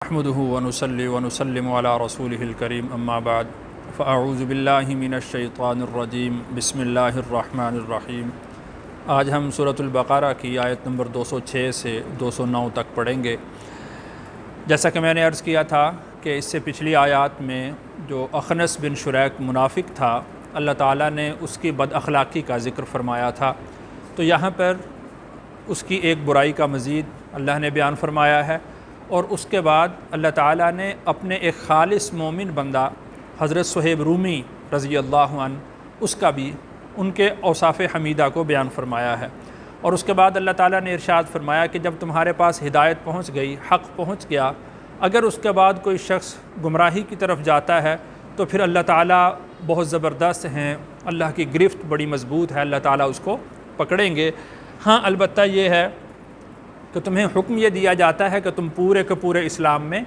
نحمده ونصلي ونسلم على رسوله الكريم اما بعد فاعوذ باللہ من الشیطان الرجیم بسم اللہ الرحمن الرحیم۔ آج ہم سورۃ البقرہ کی آیت نمبر 206 سے 209 تک پڑھیں گے۔ جیسا کہ میں نے عرض کیا تھا کہ اس سے پچھلی آیات میں جو اخنس بن شریک منافق تھا، اللہ تعالیٰ نے اس کی بد اخلاقی کا ذکر فرمایا تھا، تو یہاں پر اس کی ایک برائی کا مزید اللہ نے بیان فرمایا ہے، اور اس کے بعد اللہ تعالیٰ نے اپنے ایک خالص مومن بندہ حضرت صہیب رومی رضی اللہ عنہ اس کا بھی ان کے اوصاف حمیدہ کو بیان فرمایا ہے۔ اور اس کے بعد اللہ تعالیٰ نے ارشاد فرمایا کہ جب تمہارے پاس ہدایت پہنچ گئی، حق پہنچ گیا، اگر اس کے بعد کوئی شخص گمراہی کی طرف جاتا ہے تو پھر اللہ تعالیٰ بہت زبردست ہیں، اللہ کی گرفت بڑی مضبوط ہے، اللہ تعالیٰ اس کو پکڑیں گے۔ ہاں البتہ یہ ہے کہ تمہیں حکم یہ دیا جاتا ہے کہ تم پورے کے پورے اسلام میں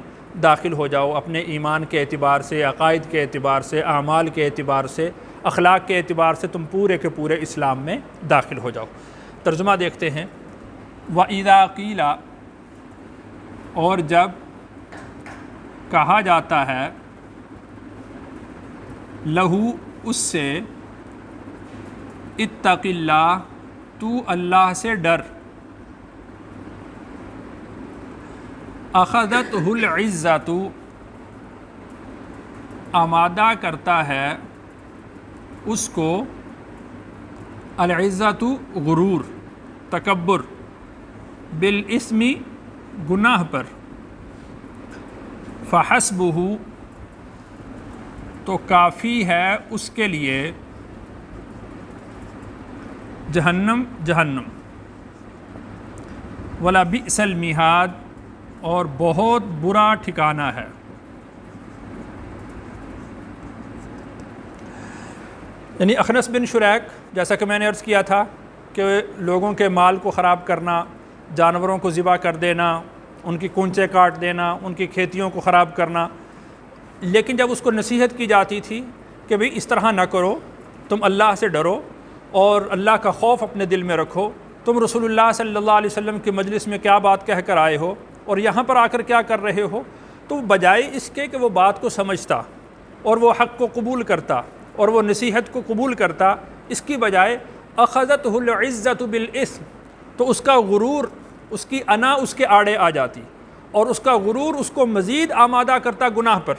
داخل ہو جاؤ، اپنے ایمان کے اعتبار سے، عقائد کے اعتبار سے، اعمال کے اعتبار سے، اخلاق کے اعتبار سے تم پورے کے پورے اسلام میں داخل ہو جاؤ۔ ترجمہ دیکھتے ہیں۔ وَإِذَا قِيلَ، اور جب کہا جاتا ہے، لہو، اس سے، اتق اللہ، تو اللہ سے ڈر، اخذتہ العزت، آمادہ کرتا ہے اس کو العزت غرور، تکبر، بالاسم، گناہ پر، فحسبہ، تو کافی ہے اس کے لیے، جہنم، جہنم، ولبئس المہاد، اور بہت برا ٹھکانہ ہے۔ یعنی اخنس بن شریک، جیسا کہ میں نے عرض کیا تھا کہ لوگوں کے مال کو خراب کرنا، جانوروں کو ذبح کر دینا، ان کی کونچے کاٹ دینا، ان کی کھیتیوں کو خراب کرنا، لیکن جب اس کو نصیحت کی جاتی تھی کہ بھئی اس طرح نہ کرو، تم اللہ سے ڈرو اور اللہ کا خوف اپنے دل میں رکھو، تم رسول اللہ صلی اللہ علیہ وسلم کی مجلس میں کیا بات کہہ کر آئے ہو اور یہاں پر آ کر کیا کر رہے ہو، تو بجائے اس کے کہ وہ بات کو سمجھتا اور وہ حق کو قبول کرتا اور وہ نصیحت کو قبول کرتا، اس کی بجائے اخذتہ العزت بالاسم، تو اس کا غرور، اس کی انا اس کے آڑے آ جاتی اور اس کا غرور اس کو مزید آمادہ کرتا گناہ پر۔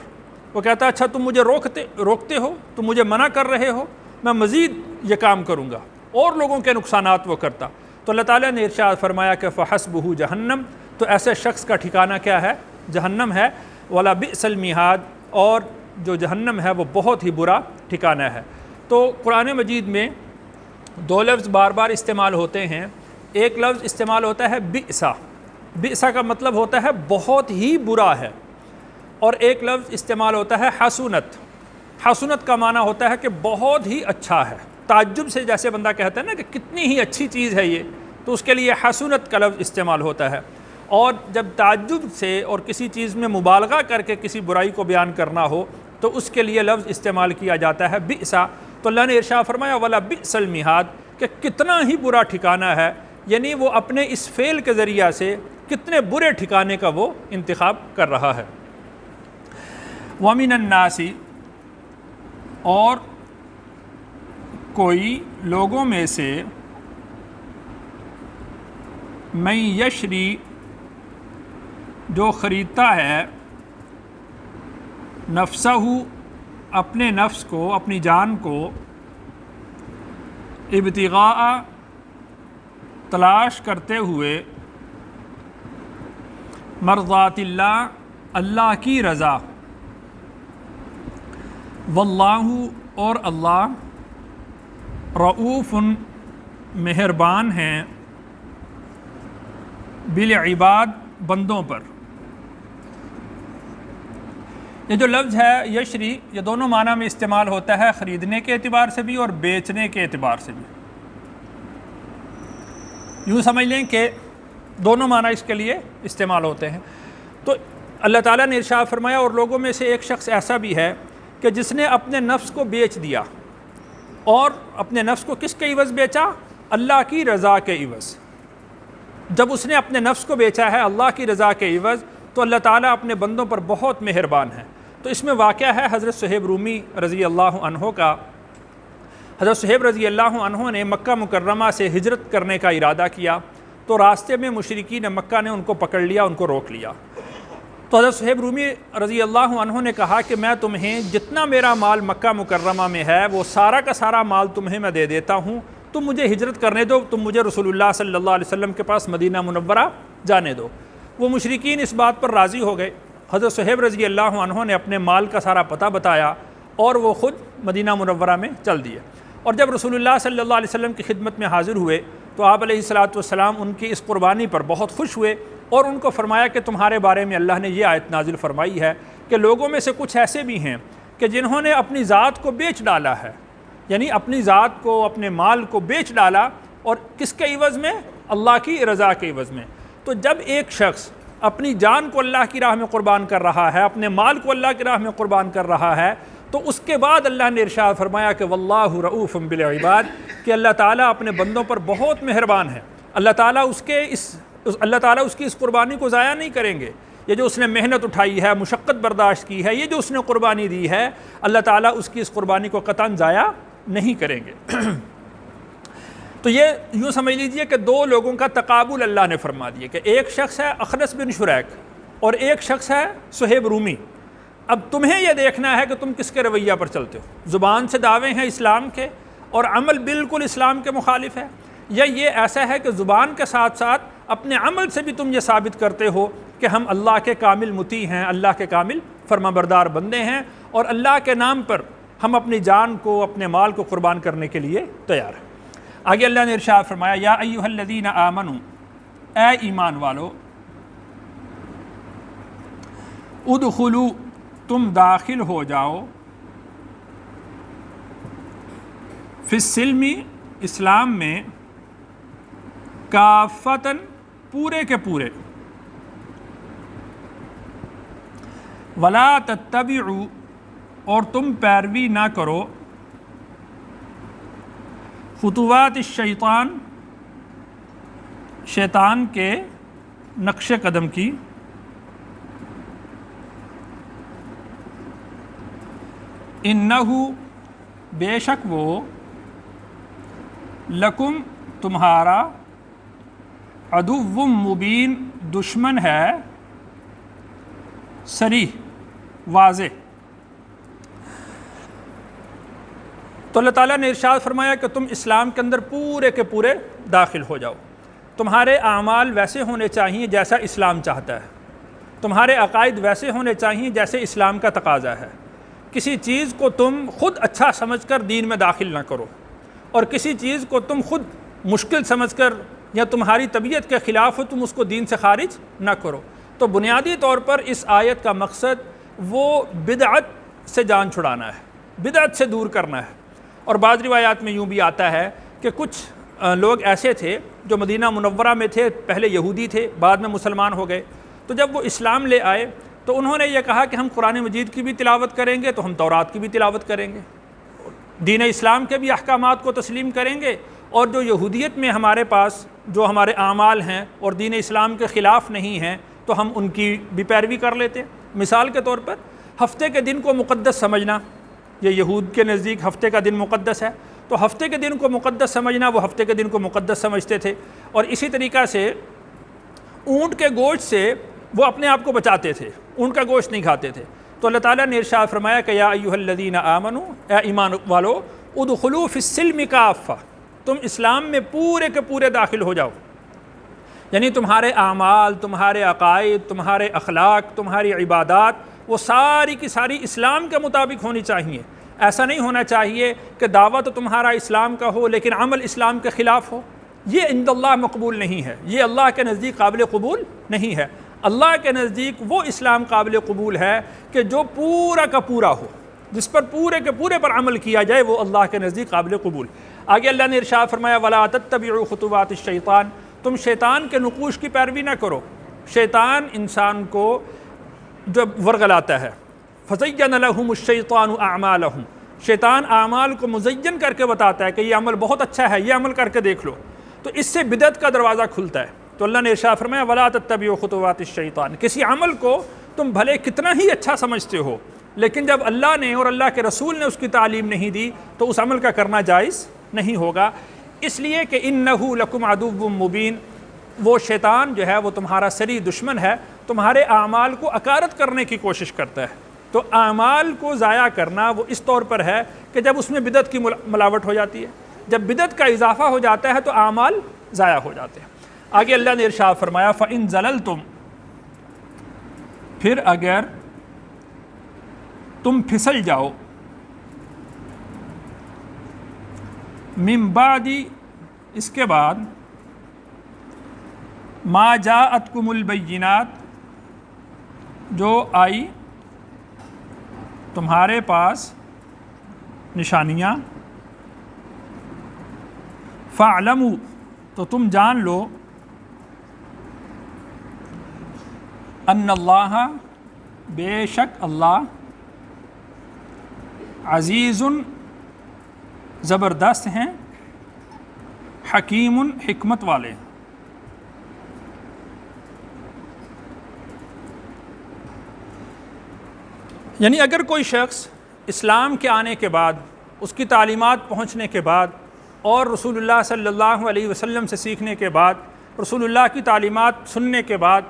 وہ کہتا اچھا تم مجھے روکتے ہو، تم مجھے منع کر رہے ہو، میں مزید یہ کام کروں گا، اور لوگوں کے نقصانات وہ کرتا۔ تو اللہ تعالیٰ نے ارشاد فرمایا کہ فحسبہ جہنم، تو ایسے شخص کا ٹھکانہ کیا ہے؟ جہنم ہے، وَلَبِئْسَ الْمِہَادُ، اور جو جہنم ہے وہ بہت ہی برا ٹھکانہ ہے۔ تو قرآن مجید میں دو لفظ بار بار استعمال ہوتے ہیں۔ ایک لفظ استعمال ہوتا ہے بئسا، بئسا کا مطلب ہوتا ہے بہت ہی برا ہے، اور ایک لفظ استعمال ہوتا ہے حسنت، حسنت کا معنی ہوتا ہے کہ بہت ہی اچھا ہے، تعجب سے جیسے بندہ کہتا ہے نا کہ کتنی ہی اچھی چیز ہے یہ، تو اس کے لیے حسنت کا لفظ استعمال ہوتا ہے۔ اور جب تعجب سے اور کسی چیز میں مبالغہ کر کے کسی برائی کو بیان کرنا ہو تو اس کے لیے لفظ استعمال کیا جاتا ہے بئسا۔ تو اللہ نے ارشاد فرمایا وَلَبِئْسَ الْمِہَادُ، کہ کتنا ہی برا ٹھکانہ ہے، یعنی وہ اپنے اس فعل کے ذریعہ سے کتنے برے ٹھکانے کا وہ انتخاب کر رہا ہے۔ وَمِنَ النَّاسِ، اور کوئی لوگوں میں سے، مَن یشری، جو خریدتا ہے، نفسہ، اپنے نفس کو، اپنی جان کو، ابتغاء، تلاش کرتے ہوئے، مرضات اللہ، اللہ کی رضا، واللہ، اور اللہ، رؤوف، مہربان ہیں، بالعباد، بندوں پر۔ یہ جو لفظ ہے یشری، یہ دونوں معنی میں استعمال ہوتا ہے، خریدنے کے اعتبار سے بھی اور بیچنے کے اعتبار سے بھی۔ یوں سمجھ لیں کہ دونوں معنی اس کے لیے استعمال ہوتے ہیں۔ تو اللہ تعالیٰ نے ارشاد فرمایا اور لوگوں میں سے ایک شخص ایسا بھی ہے کہ جس نے اپنے نفس کو بیچ دیا، اور اپنے نفس کو کس کے عوض بیچا؟ اللہ کی رضا کے عوض۔ جب اس نے اپنے نفس کو بیچا ہے اللہ کی رضا کے عوض، تو اللہ تعالیٰ اپنے بندوں پر بہت مہربان ہے۔ تو اس میں واقعہ ہے حضرت صہیب رومی رضی اللہ عنہ کا۔ حضرت صہیب رضی اللہ عنہ نے مکہ مکرمہ سے ہجرت کرنے کا ارادہ کیا، تو راستے میں مشرکین مکہ نے ان کو پکڑ لیا، ان کو روک لیا۔ تو حضرت صہیب رومی رضی اللہ عنہ نے کہا کہ میں تمہیں جتنا میرا مال مکہ مکرمہ میں ہے وہ سارا کا سارا مال تمہیں میں دے دیتا ہوں، تم مجھے ہجرت کرنے دو، تم مجھے رسول اللہ صلی اللہ علیہ وسلم کے پاس مدینہ منورہ جانے دو۔ وہ مشرکین اس بات پر راضی ہو گئے۔ حضرت صہیب رضی اللہ عنہ نے اپنے مال کا سارا پتہ بتایا اور وہ خود مدینہ منورہ میں چل دیے۔ اور جب رسول اللہ صلی اللہ علیہ وسلم کی خدمت میں حاضر ہوئے تو آپ علیہ الصلاۃ والسلام ان کی اس قربانی پر بہت خوش ہوئے اور ان کو فرمایا کہ تمہارے بارے میں اللہ نے یہ آیت نازل فرمائی ہے کہ لوگوں میں سے کچھ ایسے بھی ہیں کہ جنہوں نے اپنی ذات کو بیچ ڈالا ہے، یعنی اپنی ذات کو، اپنے مال کو بیچ ڈالا، اور کس کے عوض میں؟ اللہ کی رضا کے عوض میں۔ تو جب ایک شخص اپنی جان کو اللہ کی راہ میں قربان کر رہا ہے، اپنے مال کو اللہ کی راہ میں قربان کر رہا ہے، تو اس کے بعد اللہ نے ارشاد فرمایا کہ واللہ رؤوف بالعباد، کہ اللہ تعالیٰ اپنے بندوں پر بہت مہربان ہے۔ اللہ تعالیٰ اس کی اس قربانی کو ضائع نہیں کریں گے۔ یہ جو اس نے محنت اٹھائی ہے، مشقت برداشت کی ہے، یہ جو اس نے قربانی دی ہے، اللہ تعالیٰ اس کی اس قربانی کو قطعاً ضائع نہیں کریں گے۔ تو یہ یوں سمجھ لیجئے کہ دو لوگوں کا تقابل اللہ نے فرما دیا کہ ایک شخص ہے اخنس بن شریک اور ایک شخص ہے صہیب رومی۔ اب تمہیں یہ دیکھنا ہے کہ تم کس کے رویہ پر چلتے ہو۔ زبان سے دعوے ہیں اسلام کے اور عمل بالکل اسلام کے مخالف ہے، یا یہ ایسا ہے کہ زبان کے ساتھ ساتھ اپنے عمل سے بھی تم یہ ثابت کرتے ہو کہ ہم اللہ کے کامل مطیع ہیں، اللہ کے کامل فرمانبردار بندے ہیں، اور اللہ کے نام پر ہم اپنی جان کو، اپنے مال کو قربان کرنے کے لیے تیار ہیں۔ آگے اللہ نے ارشاد فرمایا یا ایھا الذین آمنوا، اے ایمان والو، ادخلوا، تم داخل ہو جاؤ، فی السلم، اسلام میں، کافتاً، پورے کے پورے، ولا تتبعوا، اور تم پیروی نہ کرو، خطوات الشیطان، شیطان کے نقش قدم کی، انہو، بے شک وہ، لکم، تمہارا، عدو مبین، دشمن ہے، صریح، واضح۔ تو اللہ تعالیٰ نے ارشاد فرمایا کہ تم اسلام کے اندر پورے کے پورے داخل ہو جاؤ۔ تمہارے اعمال ویسے ہونے چاہیے جیسا اسلام چاہتا ہے، تمہارے عقائد ویسے ہونے چاہیے جیسے اسلام کا تقاضا ہے۔ کسی چیز کو تم خود اچھا سمجھ کر دین میں داخل نہ کرو، اور کسی چیز کو تم خود مشکل سمجھ کر یا تمہاری طبیعت کے خلاف ہو تم اس کو دین سے خارج نہ کرو۔ تو بنیادی طور پر اس آیت کا مقصد وہ بدعت سے جان چھڑانا ہے، بدعت سے دور کرنا ہے۔ اور بعض روایات میں یوں بھی آتا ہے کہ کچھ لوگ ایسے تھے جو مدینہ منورہ میں تھے، پہلے یہودی تھے، بعد میں مسلمان ہو گئے، تو جب وہ اسلام لے آئے تو انہوں نے یہ کہا کہ ہم قرآن مجید کی بھی تلاوت کریں گے تو ہم تورات کی بھی تلاوت کریں گے، دین اسلام کے بھی احکامات کو تسلیم کریں گے، اور جو یہودیت میں ہمارے پاس جو ہمارے اعمال ہیں اور دین اسلام کے خلاف نہیں ہیں تو ہم ان کی بھی پیروی کر لیتے ہیں۔ مثال کے طور پر ہفتے کے دن کو مقدس سمجھنا، یہ یہود کے نزدیک ہفتے کا دن مقدس ہے، تو ہفتے کے دن کو مقدس سمجھنا، وہ ہفتے کے دن کو مقدس سمجھتے تھے۔ اور اسی طریقہ سے اونٹ کے گوشت سے وہ اپنے آپ کو بچاتے تھے، اونٹ کا گوشت نہیں کھاتے تھے۔ تو اللہ تعالیٰ نے ارشاد فرمایا کہ یا ایھا الذین آمنوا، اے ایمان والو، ادخلوا فی السلم کافہ، تم اسلام میں پورے کے پورے داخل ہو جاؤ، یعنی تمہارے اعمال، تمہارے عقائد، تمہارے اخلاق، تمہاری عبادات، وہ ساری کی ساری اسلام کے مطابق ہونی چاہیے۔ ایسا نہیں ہونا چاہیے کہ دعویٰ تو تمہارا اسلام کا ہو لیکن عمل اسلام کے خلاف ہو، یہ عند اللہ مقبول نہیں ہے، یہ اللہ کے نزدیک قابل قبول نہیں ہے۔ اللہ کے نزدیک وہ اسلام قابل قبول ہے کہ جو پورا کا پورا ہو، جس پر پورے کے پورے پر عمل کیا جائے، وہ اللہ کے نزدیک قابل قبول۔ آگے اللہ نے ارشاد فرمایا وَلَا تَتَّبِعُوا خُطُوَاتِ الشَّيْطَانِ، تم شیطان کے نقوش کی پیروی نہ کرو۔ شیطان انسان کو جب ورغلاتا ہے، فَزَيَّنَ لَهُمُ الشَّيْطَانُ أَعْمَالَهُمْ، شیطان اعمال کو مزین کر کے بتاتا ہے کہ یہ عمل بہت اچھا ہے، یہ عمل کر کے دیکھ لو، تو اس سے بدعت کا دروازہ کھلتا ہے۔ تو اللہ نے ارشاد فرمایا ولا تتبعوا خطوات الشیطان، کسی عمل کو تم بھلے کتنا ہی اچھا سمجھتے ہو لیکن جب اللہ نے اور اللہ کے رسول نے اس کی تعلیم نہیں دی تو اس عمل کا کرنا جائز نہیں ہوگا، اس لیے کہ انہ لکم عدو مبین، وہ شیطان جو ہے وہ تمہارا سری دشمن ہے، تمہارے اعمال کو اکارت کرنے کی کوشش کرتا ہے۔ تو اعمال کو ضائع کرنا وہ اس طور پر ہے کہ جب اس میں بدعت کی ملاوٹ ہو جاتی ہے، جب بدعت کا اضافہ ہو جاتا ہے تو اعمال ضائع ہو جاتے ہیں۔ آگے اللہ نے ارشاد فرمایا فَإِن زَلَلْتُمْ، پھر اگر تم پھسل جاؤ، من بعد، اس کے بعد، ما جاءتکم البینات، جو آئی تمہارے پاس نشانیاں، فَاعْلَمُوا، تو تم جان لو، ان اللہ، بے شک اللہ، عزیز، زبردست ہیں، حکیم، حکمت والے۔ یعنی اگر کوئی شخص اسلام کے آنے کے بعد، اس کی تعلیمات پہنچنے کے بعد اور رسول اللہ صلی اللہ علیہ وسلم سے سیکھنے کے بعد، رسول اللہ کی تعلیمات سننے کے بعد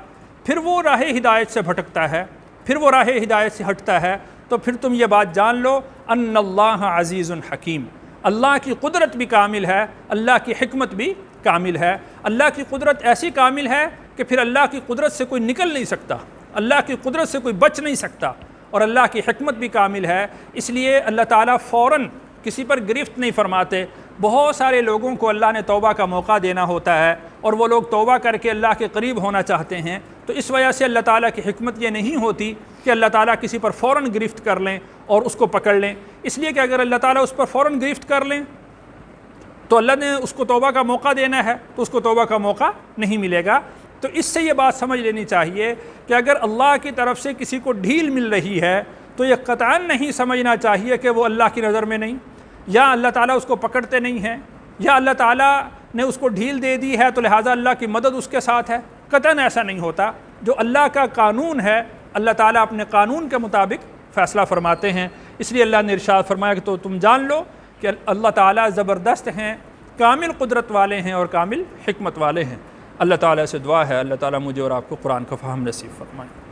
پھر وہ راہ ہدایت سے بھٹکتا ہے، پھر وہ راہ ہدایت سے ہٹتا ہے، تو پھر تم یہ بات جان لو ان اللہ عزیز حکیم، اللہ کی قدرت بھی کامل ہے، اللہ کی حکمت بھی کامل ہے۔ اللہ کی قدرت ایسی کامل ہے کہ پھر اللہ کی قدرت سے کوئی نکل نہیں سکتا، اللہ کی قدرت سے کوئی بچ نہیں سکتا، اور اللہ کی حکمت بھی کامل ہے۔ اس لیے اللہ تعالیٰ فوراً کسی پر گرفت نہیں فرماتے۔ بہت سارے لوگوں کو اللہ نے توبہ کا موقع دینا ہوتا ہے اور وہ لوگ توبہ کر کے اللہ کے قریب ہونا چاہتے ہیں، تو اس وجہ سے اللہ تعالیٰ کی حکمت یہ نہیں ہوتی کہ اللہ تعالیٰ کسی پر فوراً گرفت کر لیں اور اس کو پکڑ لیں، اس لیے کہ اگر اللہ تعالیٰ اس پر فوراً گرفت کر لیں تو اللہ نے اس کو توبہ کا موقع دینا ہے، تو اس کو توبہ کا موقع نہیں ملے گا۔ تو اس سے یہ بات سمجھ لینی چاہیے کہ اگر اللہ کی طرف سے کسی کو ڈھیل مل رہی ہے تو یہ قطعاً نہیں سمجھنا چاہیے کہ وہ اللہ کی نظر میں نہیں، یا اللہ تعالیٰ اس کو پکڑتے نہیں ہیں، یا اللہ تعالیٰ نے اس کو ڈھیل دے دی ہے تو لہٰذا اللہ کی مدد اس کے ساتھ ہے۔ قطعاً ایسا نہیں ہوتا۔ جو اللہ کا قانون ہے، اللہ تعالیٰ اپنے قانون کے مطابق فیصلہ فرماتے ہیں۔ اس لیے اللہ نے ارشاد فرمایا کہ تو تم جان لو کہ اللہ تعالیٰ زبردست ہیں، کامل قدرت والے ہیں اور کامل حکمت والے ہیں۔ اللہ تعالیٰ سے دعا ہے اللہ تعالیٰ مجھے اور آپ کو قرآن کا فہم نصیب فرمائے۔